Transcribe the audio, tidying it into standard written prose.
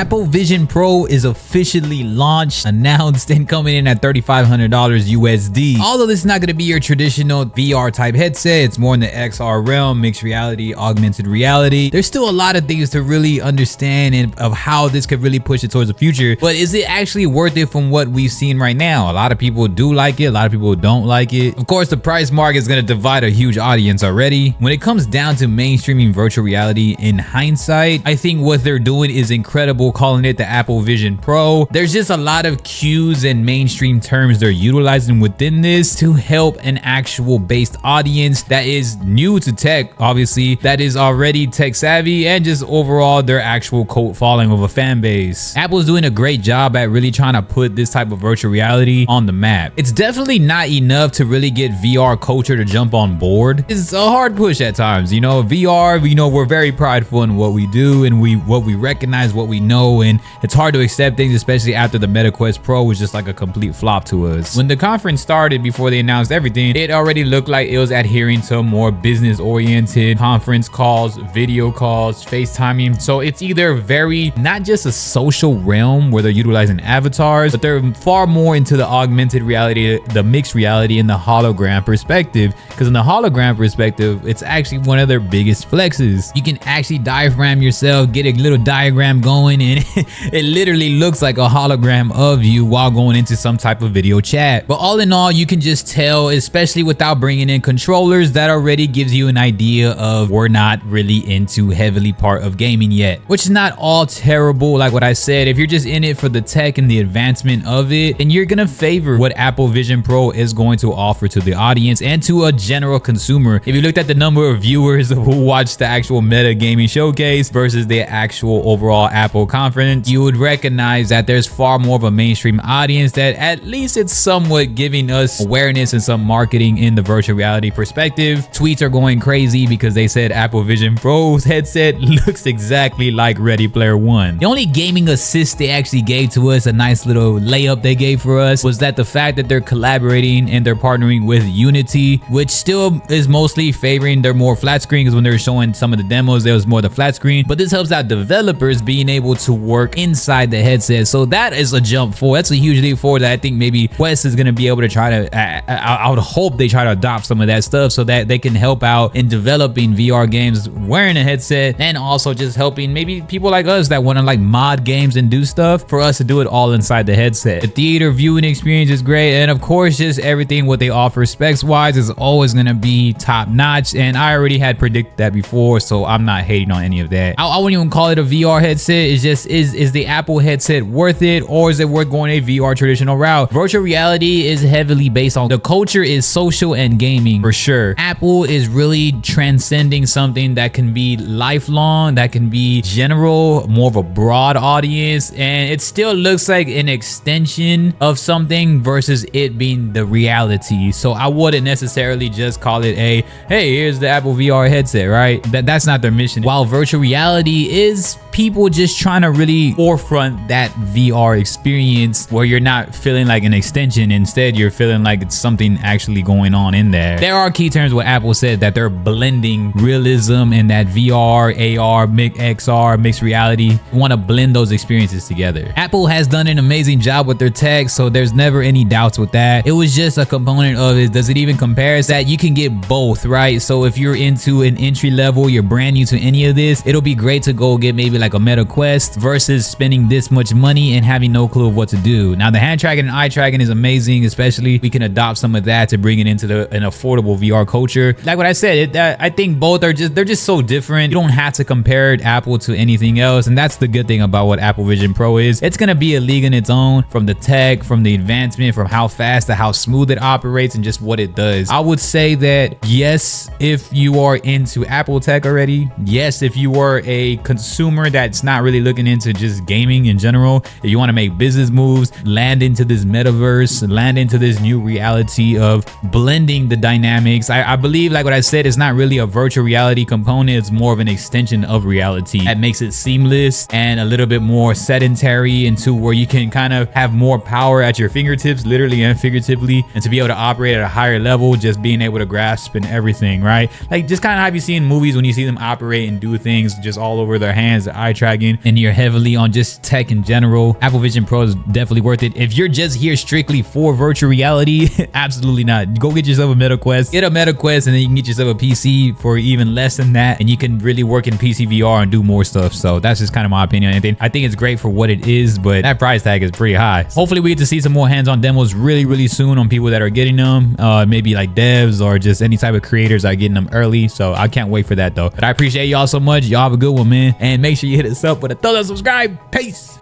Apple Vision Pro is officially launched, announced, and coming in at $3,500 USD. Although this is not going to be your traditional VR type headset, it's more in the XR realm, mixed reality, augmented reality. There's still a lot of things to really understand and of how this could really push it towards the future. But is it actually worth it from what we've seen right now? A lot of people do like it, a lot of people don't like it. Of course, the price mark is going to divide a huge audience already. When it comes down to mainstreaming virtual reality in hindsight, I think what they're doing is incredible, calling it the Apple Vision Pro. There's just a lot of cues and mainstream terms they're utilizing within this to help an actual based audience that is new to tech, obviously, that is already tech savvy, and just overall their actual cult following of a fan base. Apple's doing a great job at really trying to put this type of virtual reality on the map. It's definitely not enough to really get VR culture to jump on board. It's a hard push at times, you know. VR, you know, we're very prideful in what we do and what we recognize, what we know, and it's hard to accept things, especially after the Meta Quest Pro was just like a complete flop to us. When the conference started, before they announced everything, it already looked like it was adhering to more business oriented conference calls, video calls, FaceTiming. So it's either very not just a social realm where they're utilizing avatars, but they're far more into the augmented reality, the mixed reality, and the hologram perspective. Because in the hologram perspective, it's actually one of their biggest flexes. You can actually diaphragm yourself, get a little diagram going, and it literally looks like a hologram of you while going into some type of video chat. But all in all, you can just tell, especially without bringing in controllers, that already gives you an idea of we're not really into heavily part of gaming yet, which is not all terrible. Like what I said, if you're just in it for the tech and the advancement of it, then you're gonna favor what Apple Vision Pro is going to offer to the audience and to a general consumer. If you looked at the number of viewers who watched the actual Meta Gaming Showcase versus the actual overall Apple conference, you would recognize that there's far more of a mainstream audience, that at least it's somewhat giving us awareness and some marketing in the virtual reality perspective. Tweets are going crazy because they said Apple Vision Pro's headset looks exactly like Ready Player One. The only gaming assist they actually gave to us, a nice little layup they gave for us, was that the fact that they're collaborating and they're partnering with Unity, which still is mostly favoring their more flat screen, because when they were showing some of the demos, there was more the flat screen. But this helps out developers being able to work inside the headset. So that is a jump forward. That's a huge leap forward that I think maybe Quest is going to be able to try to, I would hope they try to adopt some of that stuff so that they can help out in developing VR games wearing a headset, and also just helping maybe people like us that want to like mod games and do stuff, for us to do it all inside the headset. The theater viewing experience is great, and of course just everything what they offer specs wise is always going to be top notch, and I already had predicted that before, so I'm not hating on any of that. I wouldn't even call it a VR headset. It's just, is the Apple headset worth it, or is it worth going a VR traditional route? Virtual reality is heavily based on the culture is social and gaming for sure. Apple is really transcending something that can be lifelong, that can be general, more of a broad audience, and it still looks like an extension of something versus it being the reality. So I wouldn't necessarily just call it a, hey, here's the Apple VR headset, right? That's not their mission. While virtual reality is people just trying to really forefront that VR experience where you're not feeling like an extension, instead you're feeling like it's something actually going on in there. There are key terms what Apple said, that they're blending realism and that VR, AR, XR, mixed reality, want to blend those experiences together. Apple has done an amazing job with their tech, so there's never any doubts with that. It was just a component of it. Does it even compare? That you can get both, right? So if you're into an entry level, you're brand new to any of this, it'll be great to go get maybe like a Meta Quest versus spending this much money and having no clue of what to do. Now the hand tracking and eye tracking is amazing, especially we can adopt some of that to bring it into an affordable VR culture. Like what I said, I think both are they're just so different. You don't have to compare Apple to anything else, and that's the good thing about what Apple Vision Pro is. It's gonna be a league in its own, from the tech, from the advancement, from how fast to how smooth it operates, and just what it does. I would say that yes, if you are into Apple tech already, yes, if you are a consumer that's not really looking into just gaming in general, if you want to make business moves, land into this metaverse, land into this new reality of blending the dynamics. I believe, like what I said, it's not really a virtual reality component, it's more of an extension of reality that makes it seamless and a little bit more sedentary, into where you can kind of have more power at your fingertips, literally and figuratively, and to be able to operate at a higher level, just being able to grasp and everything, right? Like just kind of how you see in movies when you see them operate and do things just all over their hands. eye tracking and you're heavily on just tech in general, Apple Vision Pro is definitely worth it. If you're just here strictly for virtual reality, absolutely not. Go get yourself a Meta Quest. Get a Meta Quest and then you can get yourself a PC for even less than that, and you can really work in PC VR and do more stuff. So that's just kind of my opinion on anything. I think it's great for what it is, but that price tag is pretty high. Hopefully we get to see some more hands-on demos really soon on people that are getting them, maybe like devs or just any type of creators are getting them early. So I can't wait for that though. But I appreciate y'all so much. Y'all have a good one, man, and make sure you hit us up with a thumbs up, subscribe. Peace.